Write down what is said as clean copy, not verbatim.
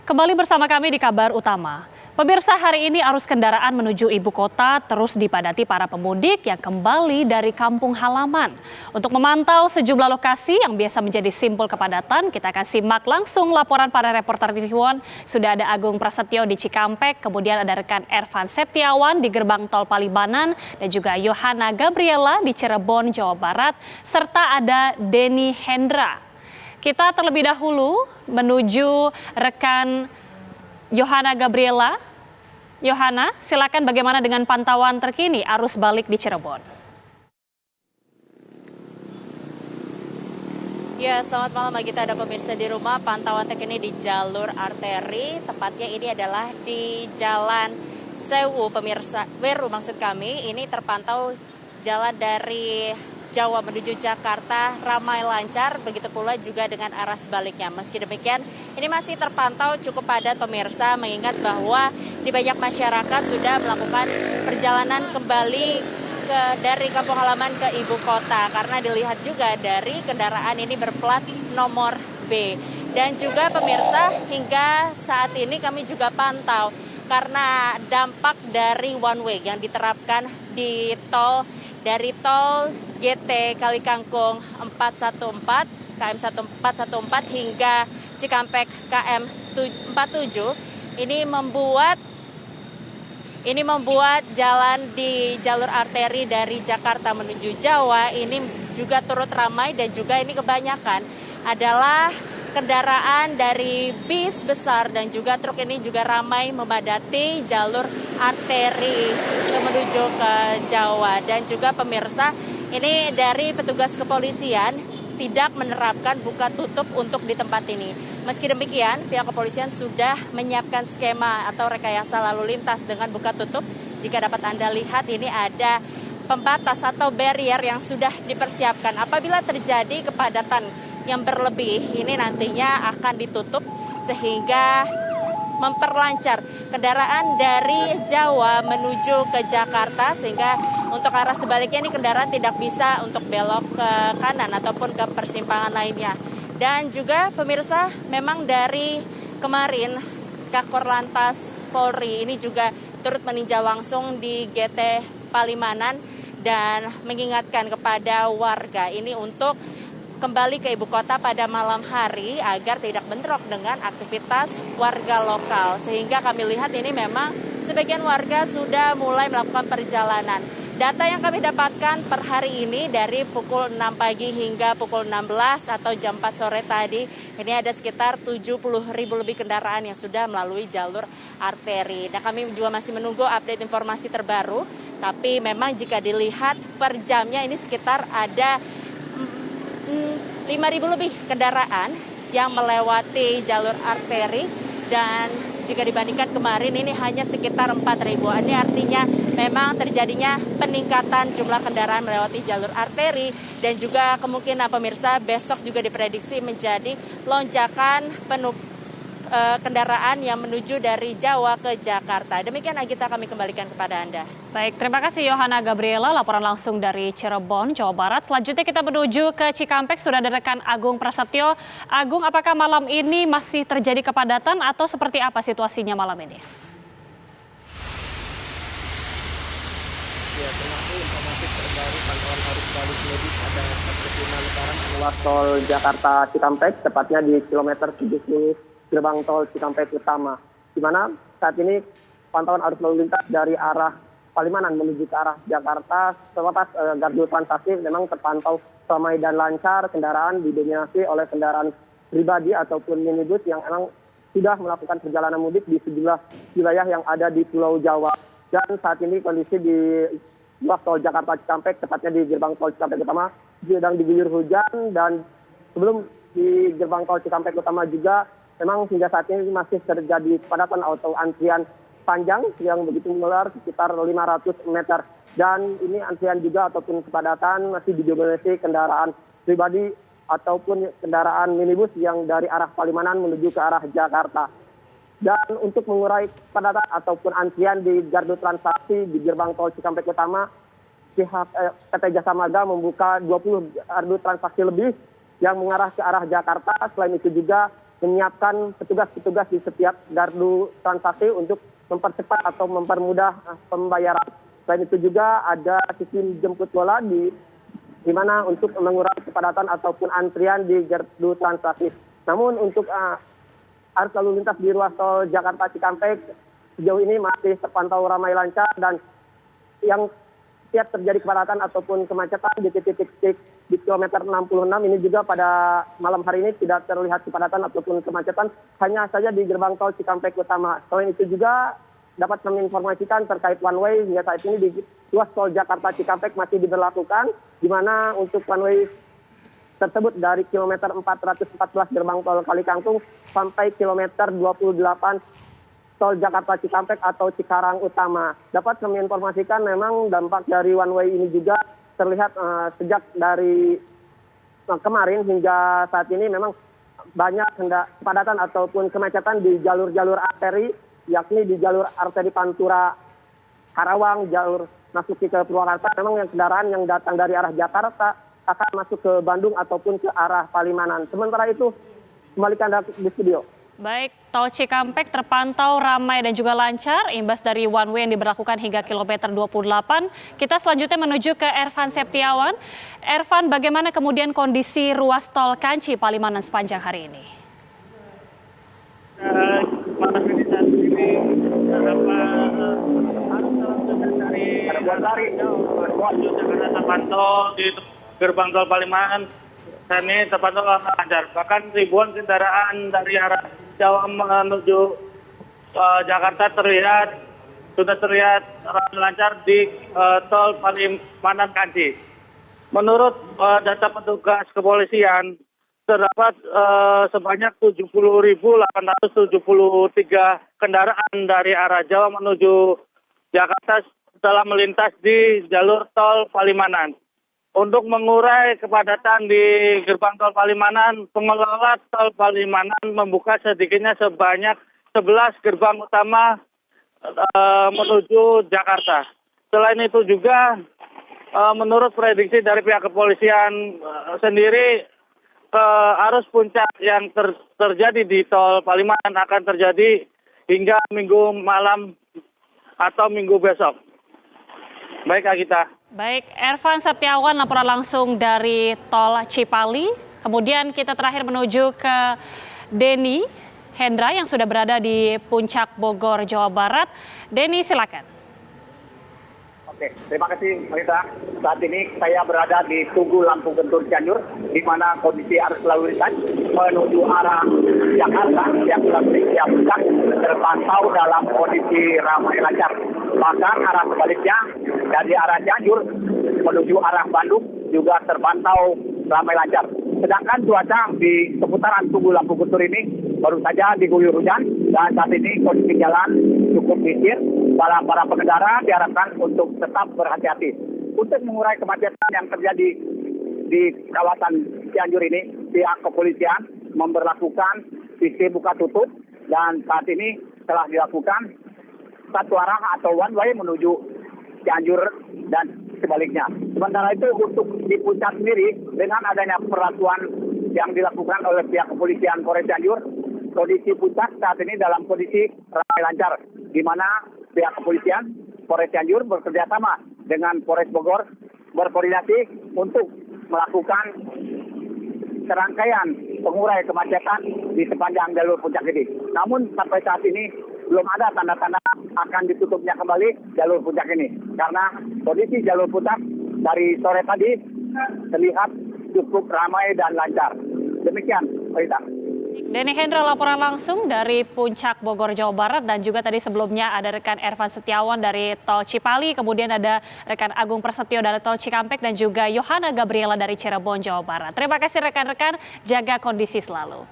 Kembali bersama kami di Kabar Utama. Pemirsa, hari ini arus kendaraan menuju ibu kota terus dipadati para pemudik yang kembali dari kampung halaman. Untuk memantau sejumlah lokasi yang biasa menjadi simpul kepadatan, kita akan simak langsung laporan para reporter TV One. Sudah ada Agung Prasetyo di Cikampek, kemudian ada rekan Ervan Septiawan di gerbang tol Palimanan, dan juga Yohana Gabriela di Cirebon, Jawa Barat, serta ada Denny Hendra. Kita terlebih dahulu menuju rekan Yohana Gabriela. Yohana, silakan bagaimana dengan pantauan terkini arus balik di Cirebon? Ya, selamat malam bagi kita ada pemirsa di rumah. Pantauan terkini di jalur arteri, tepatnya ini adalah di Jalan Sewu, pemirsa. Weru maksud kami, ini terpantau jalan dari Jawa menuju Jakarta ramai lancar, begitu pula juga dengan arah sebaliknya. Meski demikian, ini masih terpantau cukup padat pemirsa, mengingat bahwa di banyak masyarakat sudah melakukan perjalanan kembali dari kampung halaman ke ibu kota, karena dilihat juga dari kendaraan ini berplat nomor B. Dan juga pemirsa, hingga saat ini kami juga pantau karena dampak dari one way yang diterapkan di dari tol GT Kalikangkung 414, KM 1414 hingga Cikampek KM 47, ini membuat jalan di jalur arteri dari Jakarta menuju Jawa ini juga turut ramai, dan juga ini kebanyakan adalah kendaraan dari bis besar dan juga truk. Ini juga ramai memadati jalur arteri menuju ke Jawa. Dan juga pemirsa, ini dari petugas kepolisian tidak menerapkan buka tutup untuk di tempat ini. Meski demikian, pihak kepolisian sudah menyiapkan skema atau rekayasa lalu lintas dengan buka tutup. Jika dapat Anda lihat, ini ada pembatas atau barrier yang sudah dipersiapkan. Apabila terjadi kepadatan yang berlebih, ini nantinya akan ditutup sehingga memperlancar kendaraan dari Jawa menuju ke Jakarta, sehingga untuk arah sebaliknya ini kendaraan tidak bisa untuk belok ke kanan ataupun ke persimpangan lainnya. Dan juga pemirsa, memang dari kemarin Kakor Lantas Polri ini juga turut meninjau langsung di GT Palimanan dan mengingatkan kepada warga ini untuk kembali ke ibu kota pada malam hari agar tidak bentrok dengan aktivitas warga lokal. Sehingga kami lihat ini memang sebagian warga sudah mulai melakukan perjalanan. Data yang kami dapatkan per hari ini dari pukul 6 pagi hingga pukul 16 atau jam 4 sore tadi, ini ada sekitar 70.000 lebih kendaraan yang sudah melalui jalur arteri. Nah, kami juga masih menunggu update informasi terbaru, tapi memang jika dilihat per jamnya ini sekitar ada 5.000 lebih kendaraan yang melewati jalur arteri, dan jika dibandingkan kemarin ini hanya sekitar 4.000. Ini artinya memang terjadinya peningkatan jumlah kendaraan melewati jalur arteri, dan juga kemungkinan pemirsa besok juga diprediksi menjadi lonjakan kendaraan yang menuju dari Jawa ke Jakarta. Demikian Agita, kami kembalikan kepada Anda. Baik, terima kasih Yohana Gabriela, laporan langsung dari Cirebon, Jawa Barat. Selanjutnya kita menuju ke Cikampek, sudah ada rekan Agung Prasetyo. Agung, apakah malam ini masih terjadi kepadatan atau seperti apa situasinya malam ini? Ya, terima kasih informasi terbaru pantauan arus balik mudik pada terminal Lebaran ruas tol Jakarta Cikampek, tepatnya di kilometer 70 gerbang tol Cikampek Utama, di mana saat ini pantauan arus lalu lintas dari arah Palimanan menuju ke arah Jakarta selepas gardu transaksi memang terpantau ramai dan lancar. Kendaraan didominasi oleh kendaraan pribadi ataupun minibus yang memang sudah melakukan perjalanan mudik di sejumlah wilayah yang ada di Pulau Jawa. Dan saat ini kondisi di ruas tol Jakarta Cikampek, tepatnya di gerbang tol Cikampek Utama, sedang diguyur hujan, dan sebelum di gerbang tol Cikampek Utama juga memang hingga saat ini masih terjadi kepadatan atau antrian panjang yang begitu mengular sekitar 500 meter. Dan ini antrian juga ataupun kepadatan masih didominasi kendaraan pribadi ataupun kendaraan minibus yang dari arah Palimanan menuju ke arah Jakarta. Dan untuk mengurai kepadatan ataupun antrian di gardu transaksi di gerbang tol Cikampek Utama, pihak PT Jasa Marga membuka 20 gardu transaksi lebih yang mengarah ke arah Jakarta. Selain itu juga menyiapkan petugas-petugas di setiap gardu transaksi untuk mempercepat atau mempermudah pembayaran. Selain itu juga ada sistem jemput bola di mana untuk mengurangi kepadatan ataupun antrian di gardu transaksi. Namun untuk arus lalu lintas di ruas tol Jakarta Cikampek sejauh ini masih terpantau ramai lancar, dan yang siap terjadi kepadatan ataupun kemacetan di titik-titik di kilometer 66 ini juga pada malam hari ini tidak terlihat kepadatan ataupun kemacetan, hanya saja di gerbang tol Cikampek Utama. Selain itu juga dapat menginformasikan terkait one way hingga saat ini di ruas tol Jakarta Cikampek masih diberlakukan, di mana untuk one way tersebut dari kilometer 414 gerbang tol Kalikangkung sampai kilometer 28 tol Jakarta Cikampek atau Cikarang Utama. Dapat kami informasikan memang dampak dari one way ini juga terlihat sejak dari kemarin hingga saat ini memang banyak kepadatan ataupun kemacetan di jalur-jalur arteri, yakni di jalur arteri Pantura Karawang, jalur masuk ke Purwakarta. Memang yang kendaraan yang datang dari arah Jakarta akan masuk ke Bandung ataupun ke arah Palimanan. Sementara itu kembali ke Anda di studio. Baik, tol Cikampek terpantau ramai dan juga lancar imbas dari one way yang diberlakukan hingga kilometer 28. Kita selanjutnya menuju ke Ervan Septiawan. Ervan, bagaimana kemudian kondisi ruas tol Kanci Palimanan sepanjang hari ini? Malam ini saat ini dari menuju Jakarta terpantau di gerbang tol Palimanan. Saat ini terpantau lancar. Bahkan ribuan kendaraan dari arah Jawa menuju Jakarta sudah terlihat lancar di tol Palimanan Kanci. Menurut data petugas kepolisian, terdapat sebanyak 70.873 kendaraan dari arah Jawa menuju Jakarta telah melintas di jalur tol Palimanan. Untuk mengurai kepadatan di gerbang tol Palimanan, pengelola tol Palimanan membuka sedikitnya sebanyak 11 gerbang utama menuju Jakarta. Selain itu juga menurut prediksi dari pihak kepolisian sendiri, arus puncak yang terjadi di tol Palimanan akan terjadi hingga minggu malam atau minggu besok. Baik, Agita. Baik, Ervan Septiawan laporan langsung dari tol Cipali. Kemudian kita terakhir menuju ke Denny Hendra yang sudah berada di Puncak Bogor, Jawa Barat. Denny, silakan. Oke, terima kasih Marita. Saat ini saya berada di Tugu Lampu Gentur Cianjur, di mana kondisi arus lalu lintas menuju arah Jakarta yang selanjutnya puncak terpantau dalam kondisi ramai lancar. Bahkan arah sebaliknya dari arah Cianjur menuju arah Bandung juga terpantau ramai lancar. Sedangkan cuaca di seputaran Tugu Lampu Gentur ini baru saja diguyur hujan, dan saat ini kondisi jalan cukup licin. Para pengendara diharapkan untuk tetap berhati-hati. Untuk mengurai kemacetan yang terjadi di kawasan Cianjur ini, pihak kepolisian memberlakukan sistem buka tutup, dan saat ini telah dilakukan satu arah atau one way menuju Cianjur dan sebaliknya. Sementara itu untuk di puncak sendiri, dengan adanya perlakuan yang dilakukan oleh pihak kepolisian Polres Cianjur, kondisi puncak saat ini dalam kondisi ramai lancar, di mana pihak kepolisian Polres Cianjur bekerja sama dengan Polres Bogor berkoordinasi untuk melakukan serangkaian pengurai kemacetan di sepanjang jalur puncak ini. Namun sampai saat ini belum ada tanda-tanda akan ditutupnya kembali jalur puncak ini, karena kondisi jalur puncak dari sore tadi terlihat cukup ramai dan lancar. Demikian, Rita. Denny Hendra laporan langsung dari Puncak Bogor, Jawa Barat, dan juga tadi sebelumnya ada rekan Ervan Setiawan dari tol Cipali, kemudian ada rekan Agung Prasetyo dari tol Cikampek, dan juga Yohana Gabriela dari Cirebon, Jawa Barat. Terima kasih rekan-rekan, jaga kondisi selalu.